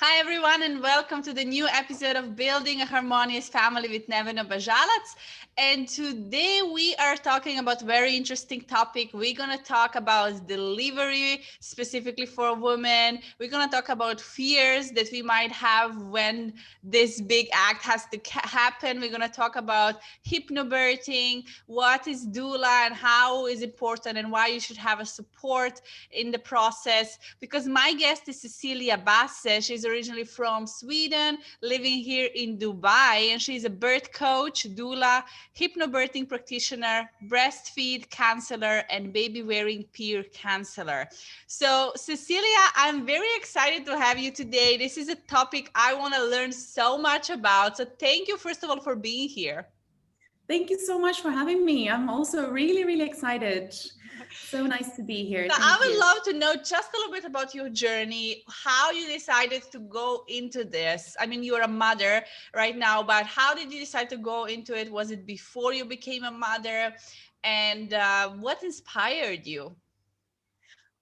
Hi, everyone, and welcome to the new episode of Building a Harmonious Family with Nevena Bajalac. And today we are talking about a very interesting topic. We're going to talk about delivery, specifically for women. We're going to talk about fears that we might have when this big act has to happen. We're going to talk about hypnobirthing, what is doula and how is important and why you should have a support in the process. Because my guest is Cecilia Basse. She's originally from Sweden, living here in Dubai, and she's a birth coach, doula, hypnobirthing practitioner, breastfeed counselor, and baby-wearing peer counselor. So, Cecilia, I'm very excited to have you today. This is a topic I want to learn so much about. So, thank you, first of all, for being here. Thank you so much for having me. I'm also really excited. So nice to be here. So I Thank would you. love to know just a little bit about your journey, how you decided to go into this. I mean, you're a mother right now, but how did you decide to go into it? Was it before you became a mother? And what inspired you?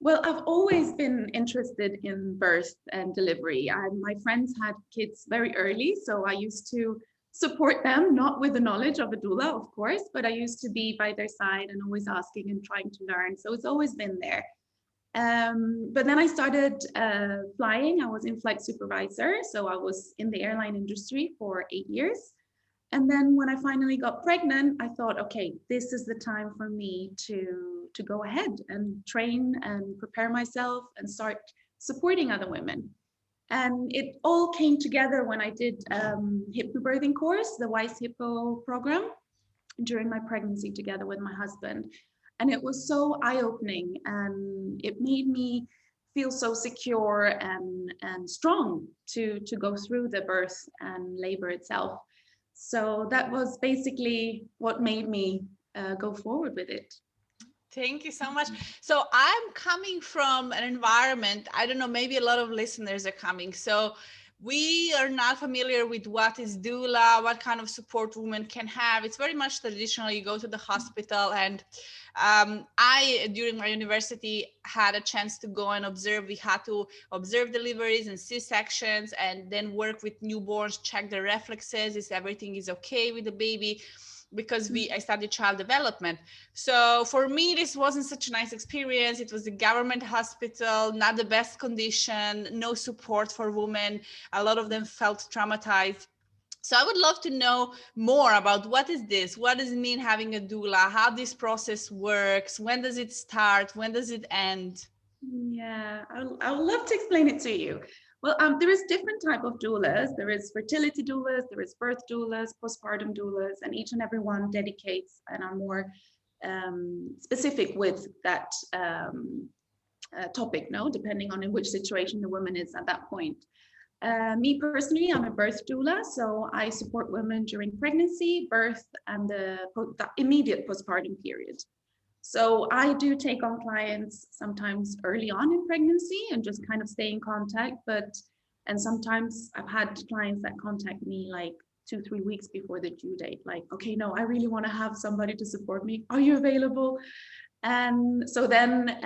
Well, I've always been interested in birth and delivery. My friends had kids very early, so I used to support them, not with the knowledge of a doula, of course, but I used to be by their side and always asking and trying to learn. So it's always been there. But then I started flying. I was in flight supervisor, so I was in the airline industry for 8 years. And then when I finally got pregnant, I thought, okay, this is the time for me to go ahead and train and prepare myself and start supporting other women. And it all came together when I did hypnobirthing course, the Wise Hippo program, during my pregnancy together with my husband. And it was so eye-opening, and it made me feel so secure and strong to go through the birth and labor itself. So that was basically what made me go forward with it. Thank you so much. So I'm coming from an environment, I don't know, maybe a lot of listeners are coming. So we are not familiar with what is doula, what kind of support women can have. It's very much traditional. You go to the hospital, and I, during my university, had a chance to go and observe. We had to observe deliveries and C-sections and then work with newborns, check their reflexes, if everything is okay with the baby, because I studied child development. So for me, this wasn't such a nice experience. It was a government hospital, not the best condition, no support for women. A lot of them felt traumatized. So I would love to know more about what is this? What does it mean having a doula? How this process works? When does it start? When does it end? Yeah, I would love to explain it to you. Well, there is different type of doulas. There is fertility doulas, there is birth doulas, postpartum doulas, and each and every one dedicates and are more specific with that topic, no, depending on in which situation the woman is at that point. Me personally, I'm a birth doula, so I support women during pregnancy, birth, and the immediate postpartum period. So I do take on clients sometimes early on in pregnancy and just kind of stay in contact. And sometimes I've had clients that contact me like 2-3 weeks before the due date, like, okay, no, I really want to have somebody to support me. Are you available? And so then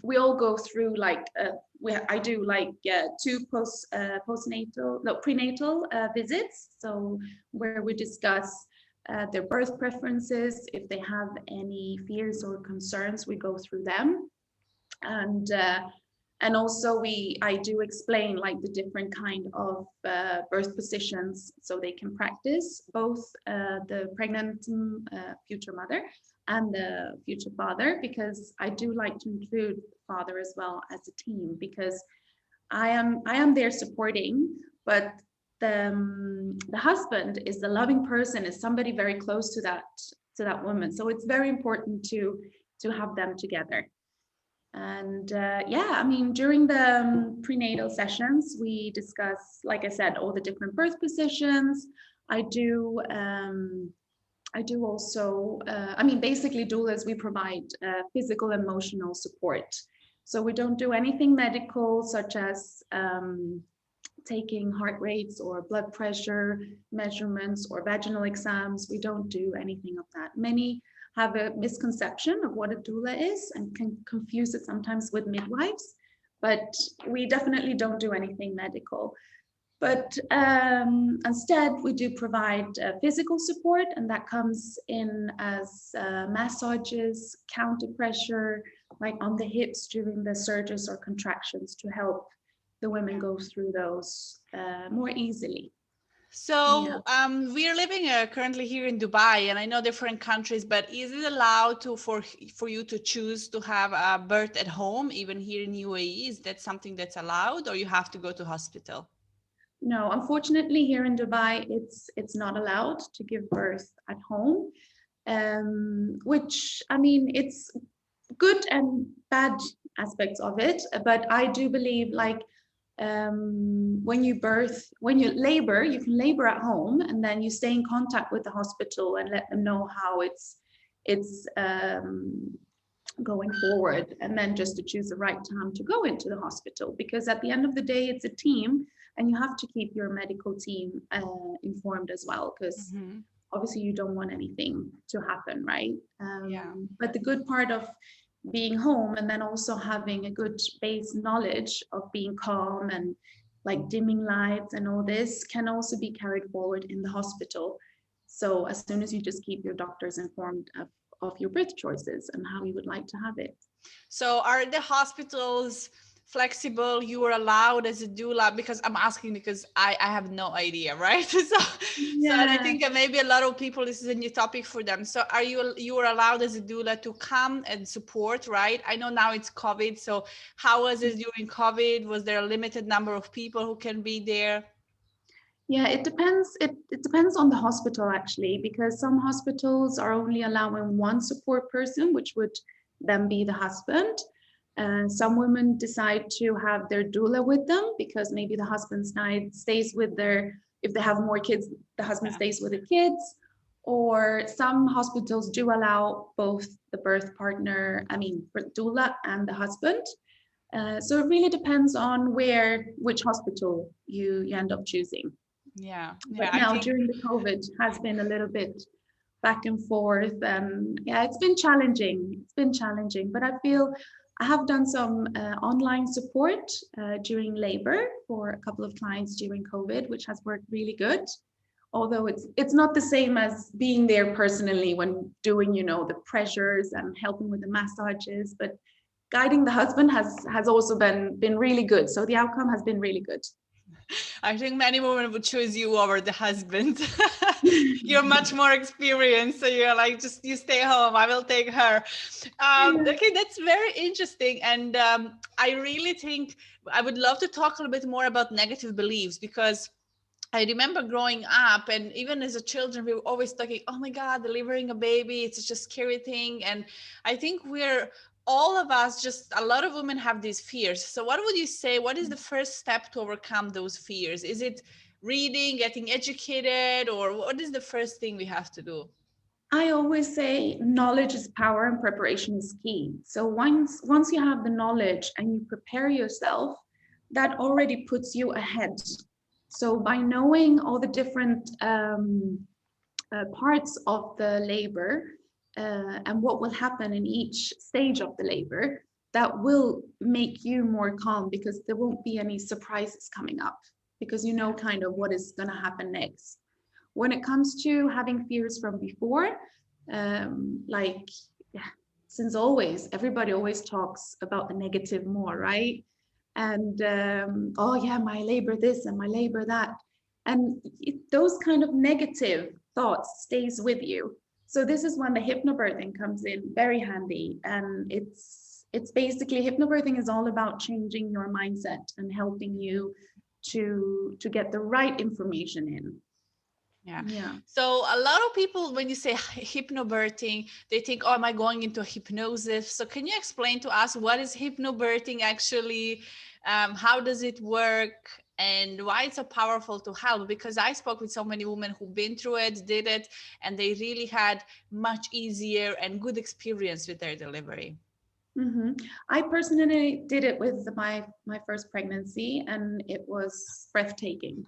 we all go through like I do like two prenatal visits. So where we discuss their birth preferences. If they have any fears or concerns, we go through them. And also I do explain like the different kind of birth positions so they can practice both the pregnant future mother and the future father, because I do like to include father as well as a team, because I am there supporting, but the husband is the loving person, is somebody very close to that woman. So it's very important to have them together. And yeah, I mean, during the prenatal sessions, we discuss, like I said, all the different birth positions. I do also, I mean, basically doulas, we provide physical, emotional support. So we don't do anything medical, such as taking heart rates or blood pressure measurements or vaginal exams. We don't do anything of that. Many have a misconception of what a doula is and can confuse it sometimes with midwives. but we definitely don't do anything medical. But instead, we do provide physical support, and that comes in as massages, counter pressure, like on the hips during the surges or contractions to help the women go through those more easily. Yeah. So we are living currently here in Dubai, and I know different countries, but is it allowed to for you to choose to have a birth at home, even here in UAE? Is that something that's allowed, or you have to go to hospital? No, unfortunately, here in Dubai, it's not allowed to give birth at home, which I mean, it's good and bad aspects of it. But I do believe, like, when you labor, you can labor at home, and then you stay in contact with the hospital and let them know how it's going forward, and then just to choose the right time to go into the hospital, because at the end of the day it's a team, and you have to keep your medical team informed as well, because obviously you don't want anything to happen, right? Yeah. But the good part of being home, and then also having a good base knowledge of being calm and like dimming lights and all this, can also be carried forward in the hospital. So as soon as you just keep your doctors informed of your birth choices and how you would like to have it. So are the hospitals flexible? You are allowed as a doula, because I'm asking because I have no idea, right? So and I Yeah. think that maybe a lot of people, this is a new topic for them. So are you are allowed as a doula to come and support, right? I know now it's COVID. So how was it during COVID? Was there a limited number of people who can be there? Yeah, it depends. It depends on the hospital actually, because some hospitals are only allowing one support person, which would then be the husband. Some women decide to have their doula with them because maybe the husband stays with if they have more kids, the husband stays with the kids. Or some hospitals do allow both the birth partner, I mean, doula and the husband. So it really depends on which hospital you end up choosing. Yeah, But I now think. during the COVID has been a little bit back and forth, and yeah, it's been challenging. It's been challenging, but I feel I have done some online support during labor for a couple of clients during COVID, which has worked really good. Although it's not the same as being there personally when doing, the pressures and helping with the massages, but guiding the husband has also been really good. So the outcome has been really good. I think many women would choose you over the husband. You're much more experienced, so you're like, just you stay home. I will take her. Okay, that's very interesting, and I really think I would love to talk a little bit more about negative beliefs, because I remember growing up, and even as a children, we were always talking, oh my God, delivering a baby, it's such a scary thing. And I think all of us, just a lot of women have these fears. So what would you say, what is the first step to overcome those fears? Is it reading, getting educated, or what is the first thing we have to do? I always say knowledge is power and preparation is key. So once you have the knowledge and you prepare yourself, that already puts you ahead. So by knowing all the different parts of the labor and what will happen in each stage of the labor, that will make you more calm, because there won't be any surprises coming up, because you know kind of what is going to happen next. When it comes to having fears from before, like, yeah, since always, everybody always talks about the negative more, right? And oh yeah, my labor this and my labor that, and those kind of negative thoughts stays with you. So this is when the hypnobirthing comes in very handy, and it's basically, hypnobirthing is all about changing your mindset and helping you to get the right information in. Yeah. Yeah. So a lot of people, when you say hypnobirthing, they think, oh, am I going into a hypnosis? So can you explain to us what is hypnobirthing actually? How does it work? And why it's so powerful to help? Because I spoke with so many women who've been through it, did it, and they really had much easier and good experience with their delivery. Mm-hmm. I personally did it with my first pregnancy, and it was breathtaking.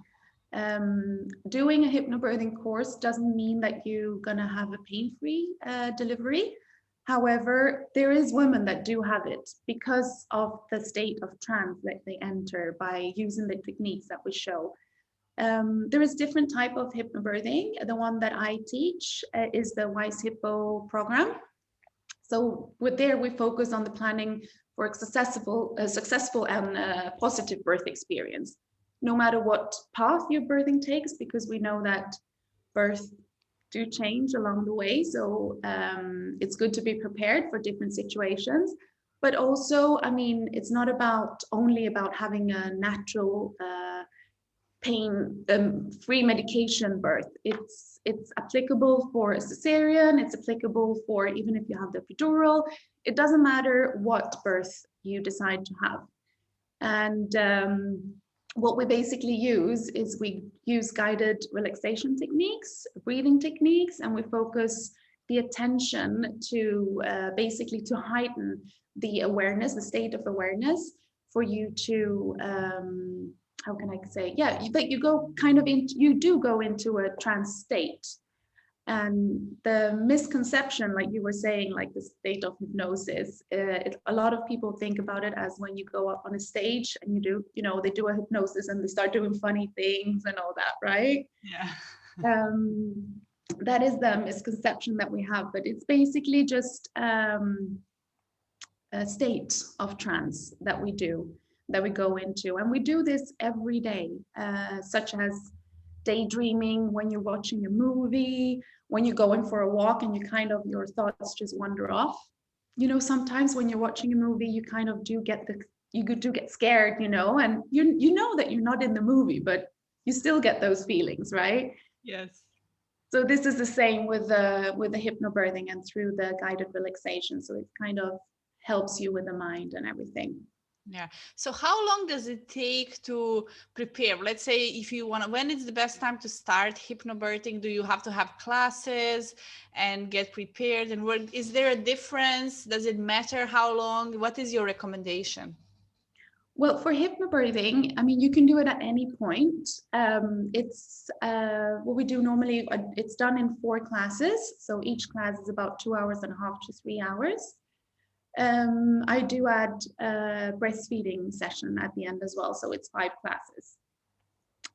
Doing a hypnobirthing course doesn't mean that you're gonna have a pain-free delivery. However, there is women that do have it because of the state of trance that they enter by using the techniques that we show. There is different type of hypnobirthing. The one that I teach is the Wise Hippo program. So with there, we focus on the planning for a successful and positive birth experience, no matter what path your birthing takes, because we know that birth do change along the way. So it's good to be prepared for different situations. But also, I mean, it's not only about having a natural pain free medication birth. It's applicable for a cesarean. It's applicable for even if you have the epidural. It doesn't matter what birth you decide to have. And what we basically use is we use guided relaxation techniques, breathing techniques, and we focus the attention to basically to heighten the awareness, the state of awareness, for you to how can I say, yeah, that you go kind of in, you do go into a trance state. And the misconception, like you were saying, like the state of hypnosis, a lot of people think about it as when you go up on a stage and you do, you know, they do a hypnosis and they start doing funny things and all that, right? Yeah. That is the misconception that we have, but it's basically just a state of trance that we go into. And we do this every day, such as daydreaming, when you're watching a movie, when you're going for a walk and you kind of, your thoughts just wander off. You know, sometimes when you're watching a movie, you kind of do get scared, you know, and you know that you're not in the movie, but you still get those feelings, right? Yes. So this is the same with the hypnobirthing and through the guided relaxation. So it kind of helps you with the mind and everything. Yeah. So how long does it take to prepare? Let's say if you want to, when is the best time to start hypnobirthing? Do you have to have classes and get prepared? And is there a difference? Does it matter how long? What is your recommendation? Well, for hypnobirthing, I mean, you can do it at any point. It's what we do normally, it's done in 4 classes. So each class is about 2.5 to 3 hours. I do add a breastfeeding session at the end as well. So it's 5 classes.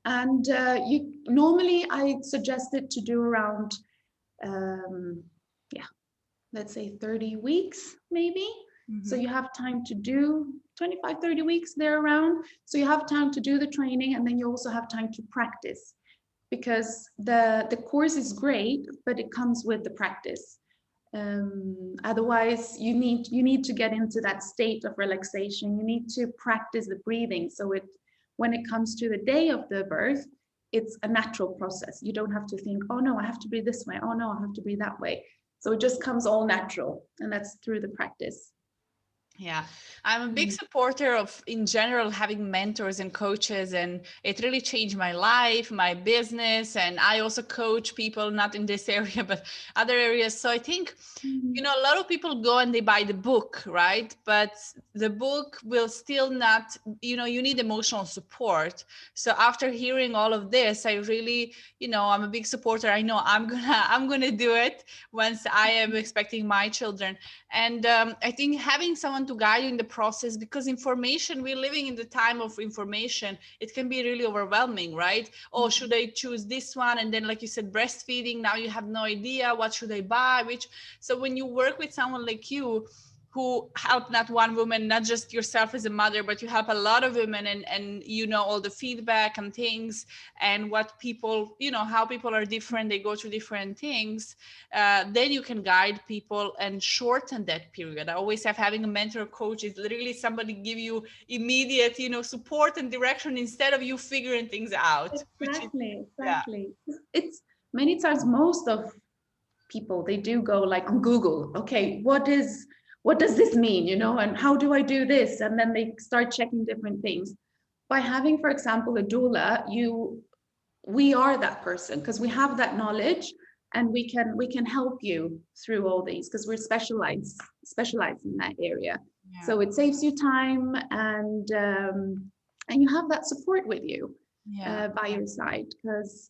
And I suggest it to do around, let's say 30 weeks, maybe. Mm-hmm. So you have time to do 25, 30 weeks there around. So you have time to do the training, and then you also have time to practice, because the course is great, but it comes with the practice. Otherwise, you need to get into that state of relaxation. You need to practice the breathing. So when it comes to the day of the birth, it's a natural process. You don't have to think, oh no, I have to breathe this way. Oh no, I have to breathe that way. So it just comes all natural, and that's through the practice. Yeah, I'm a big supporter of, in general, having mentors and coaches, and it really changed my life, my business. And I also coach people, not in this area, but other areas. So I think, you know, a lot of people go and they buy the book, right? But the book will still not, you know, you need emotional support. So after hearing all of this, I really, you know, I'm a big supporter. I know I'm gonna do it once I am expecting my children. And I think having someone to guide you in the process, because we're living in the time of information, it can be really overwhelming, right? Oh, should I choose this one? And then, like you said, breastfeeding, now you have no idea what should I buy, so when you work with someone like you, who help not one woman, not just yourself as a mother, but you help a lot of women, and you know all the feedback and things, and what people, you know, how people are different, they go through different things, then you can guide people and shorten that period. I always have, having a mentor or coach is literally somebody give you immediate, you know, support and direction instead of you figuring things out. Exactly. Yeah. It's many times, most of people, they do go like on Google, okay, what does this mean, you know, and how do I do this? And then they start checking different things. By having, for example, a doula, we are that person, because we have that knowledge, and we can help you through all these, because we're specialized in that area. Yeah. So it saves you time, and you have that support with you, by your side, because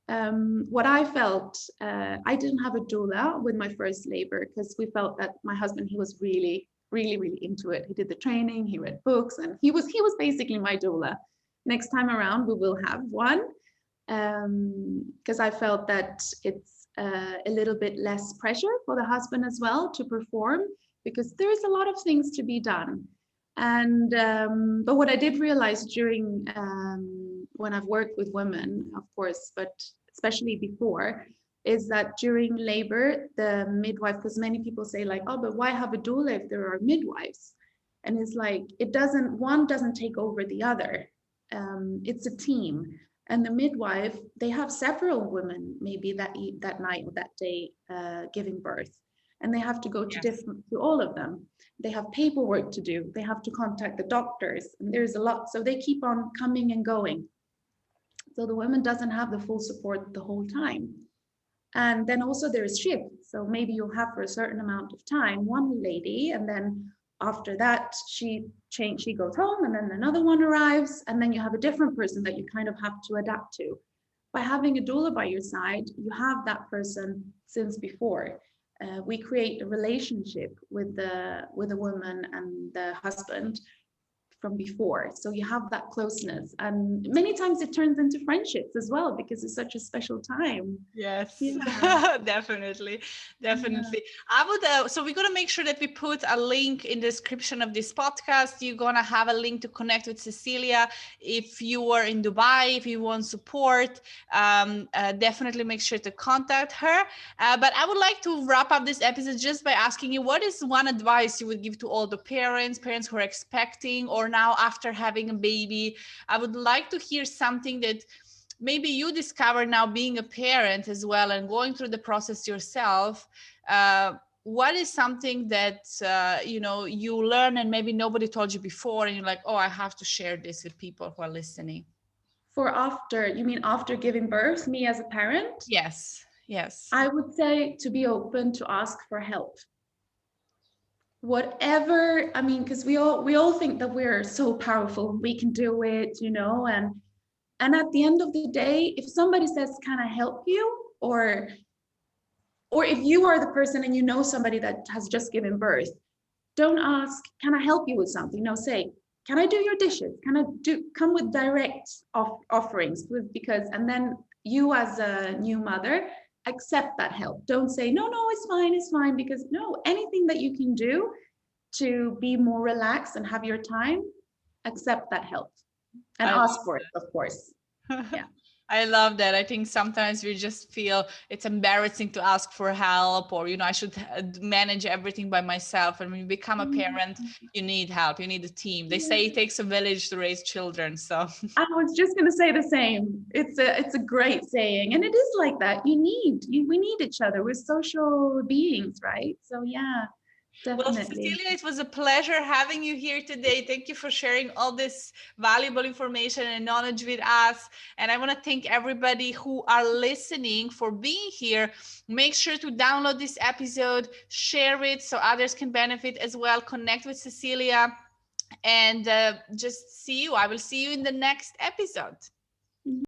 what I felt, I didn't have a doula with my first labor because we felt that my husband, he was really, really, really into it. He did the training, he read books, and he was basically my doula. Next time around, we will have one, because I felt that it's a little bit less pressure for the husband as well to perform, because there is a lot of things to be done. And but what I did realize during when I've worked with women, of course, but especially before, is that during labor, the midwife, because many people say like, oh, but why have a doula if there are midwives? And it's like, one doesn't take over the other. It's a team. And the midwife, they have several women maybe that night or that day giving birth. And they have to go to all of them. They have paperwork to do. They have to contact the doctors, and there's a lot. So they keep on coming and going. So the woman doesn't have the full support the whole time. And then also there's shifts. So maybe you'll have for a certain amount of time one lady, and then after that she goes home, and then another one arrives, and then you have a different person that you kind of have to adapt to. By having a doula by your side, you have that person since before. We create a relationship with the woman and the husband from before, so you have that closeness, and many times it turns into friendships as well because it's such a special time. Yes, Yeah. definitely. I would, so we're going to make sure that we put a link in the description of this podcast. You're going to have a link to connect with Cecilia. If you are in Dubai, if you want support, definitely make sure to contact her. But I would like to wrap up this episode just by asking you, what is one advice you would give to all the parents who are expecting or now after having a baby? I would like to hear something that maybe you discover now being a parent as well and going through the process yourself. What is something that you learn and maybe nobody told you before, and you're like, oh, I have to share this with people who are listening? You mean after giving birth, me as a parent? Yes. I would say to be open to ask for help. Whatever, I mean, because we all think that we're so powerful, we can do it, and at the end of the day, if somebody says, can I help you? Or if you are the person and you know somebody that has just given birth, don't ask, can I help you with something? No, say, can I do your dishes? Come with direct offerings, because, and then you as a new mother, accept that help. Don't say, no, it's fine, because no, anything that you can do to be more relaxed and have your time, accept that help and ask for it, of course. Yeah. I love that. I think sometimes we just feel it's embarrassing to ask for help, or, I should manage everything by myself. And when you become a parent, you need help. You need a team. They say it takes a village to raise children. So I was just going to say the same. It's a great saying. And it is like that. We need each other. We're social beings, right? So yeah. Definitely. Well, Cecilia, it was a pleasure having you here today. Thank you for sharing all this valuable information and knowledge with us. And I want to thank everybody who are listening for being here. Make sure to download this episode, share it so others can benefit as well. Connect with Cecilia, and just see you. I will see you in the next episode.